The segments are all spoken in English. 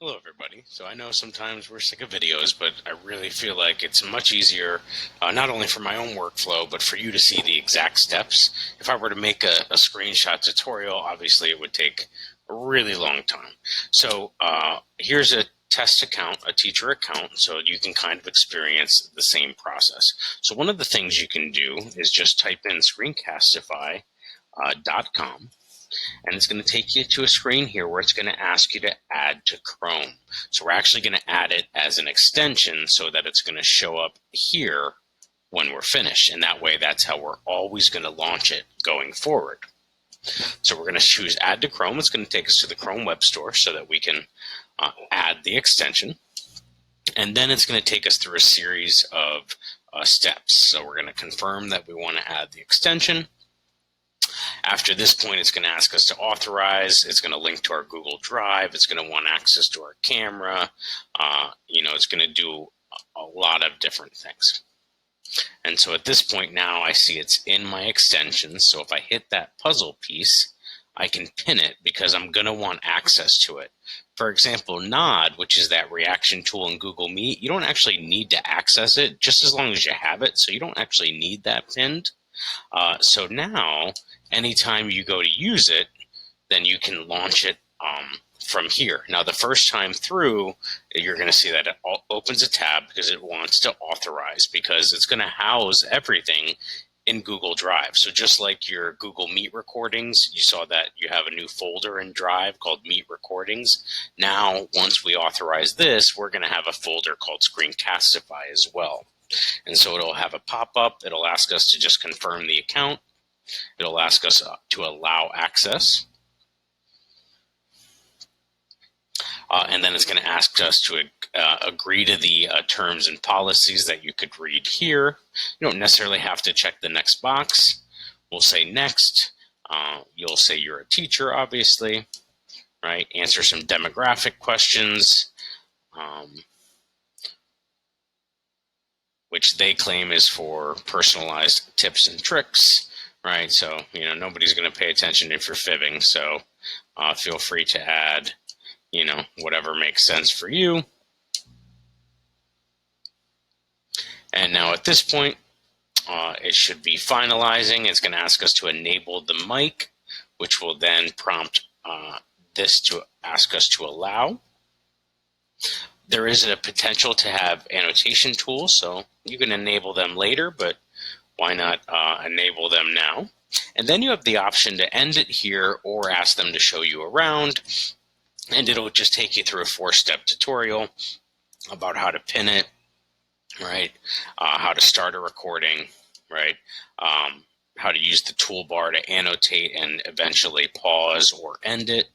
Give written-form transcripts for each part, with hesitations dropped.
Hello, everybody. So I know sometimes we're sick of videos, but I really feel like it's much easier, not only for my own workflow, but for you to see the exact steps. If I were to make a screenshot tutorial, obviously it would take a really long time. So here's a test account, a teacher account, so you can kind of experience the same process. So one of the things you can do is just type in screencastify.com. And it's going to take you to a screen here where it's going to ask you to add to Chrome. So we're actually going to add it as an extension so that it's going to show up here when we're finished. And that way, that's how we're always going to launch it going forward. So we're going to choose add to Chrome. It's going to take us to the Chrome Web Store so that we can add the extension. And then it's going to take us through a series of steps. So we're going to confirm that we want to add the extension. After this point, it's going to ask us to authorize. It's going to link to our Google Drive. It's going to want access to our camera. It's going to do a lot of different things. And so at this point now, I see it's in my extensions. So if I hit that puzzle piece, I can pin it because I'm going to want access to it. For example, Nod, which is that reaction tool in Google Meet, you don't actually need to access it just as long as you have it. So you don't actually need that pinned. So now, anytime you go to use it, then you can launch it from here. Now, the first time through, you're going to see that it opens a tab because it wants to authorize, because it's going to house everything in Google Drive. So just like your Google Meet recordings, you saw that you have a new folder in Drive called Meet Recordings. Now, once we authorize this, we're going to have a folder called Screencastify as well. And so it'll have a pop-up. It'll ask us to just confirm the account. It'll ask us to allow access. And then it's going to ask us to agree to the terms and policies that you could read here. You don't necessarily have to check the next box. We'll say next. You'll say you're a teacher, obviously, right? Answer some demographic questions, which they claim is for personalized tips and tricks, right? So, nobody's going to pay attention if you're fibbing. So feel free to add, whatever makes sense for you. And now at this point, it should be finalizing. It's going to ask us to enable the mic, which will then prompt this to ask us to allow. There is a potential to have annotation tools, so you can enable them later, but why not enable them now? And then you have the option to end it here or ask them to show you around, and it'll just take you through a 4-step tutorial about how to pin it, right? How to start a recording, right? How to use the toolbar to annotate and eventually pause or end it.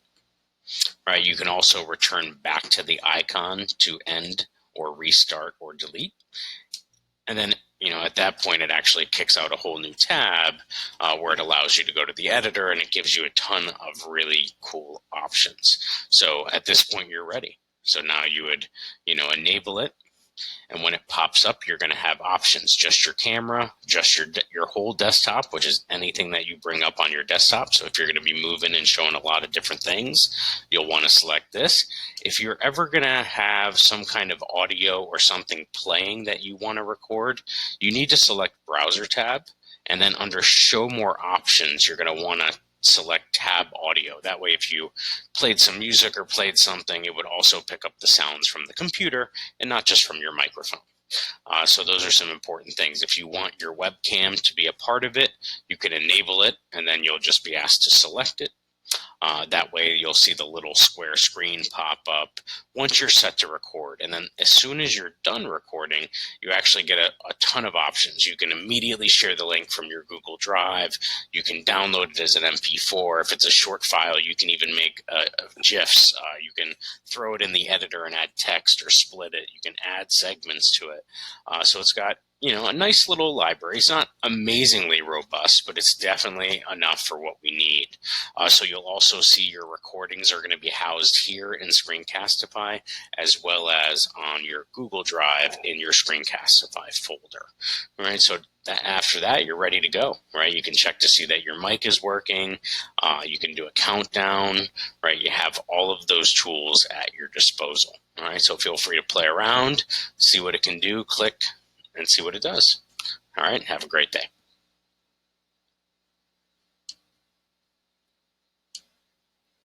Right, you can also return back to the icon to end or restart or delete. And then, at that point, it actually kicks out a whole new tab where it allows you to go to the editor, and it gives you a ton of really cool options. So at this point, you're ready. So now you would, enable it. And when it pops up, you're going to have options: just your camera, just your whole desktop, which is anything that you bring up on your desktop. So if you're going to be moving and showing a lot of different things, you'll want to select this. If you're ever going to have some kind of audio or something playing that you want to record, you need to select Browser tab. And then under Show More Options, you're going to want to select Tab Audio. That way, if you played some music or played something, it would also pick up the sounds from the computer and not just from your microphone. So those are some important things. If you want your webcam to be a part of it, you can enable it, and then you'll just be asked to select it. That way you'll see the little square screen pop up once you're set to record. And then as soon as you're done recording, you actually get a ton of options. You can immediately share the link from your Google Drive. You can download it as an MP4. If it's a short file, you can even make GIFs. You can throw it in the editor and add text or split it. You can add segments to it. So it's got a nice little library. It's not amazingly robust, but it's definitely enough for what we need. So you'll also see your recordings are going to be housed here in Screencastify, as well as on your Google Drive in your Screencastify folder. All right, so after that, you're ready to go, right? You can check to see that your mic is working. You can do a countdown, right? You have all of those tools at your disposal. All right, so feel free to play around, see what it can do, click, and see what it does. All right, have a great day.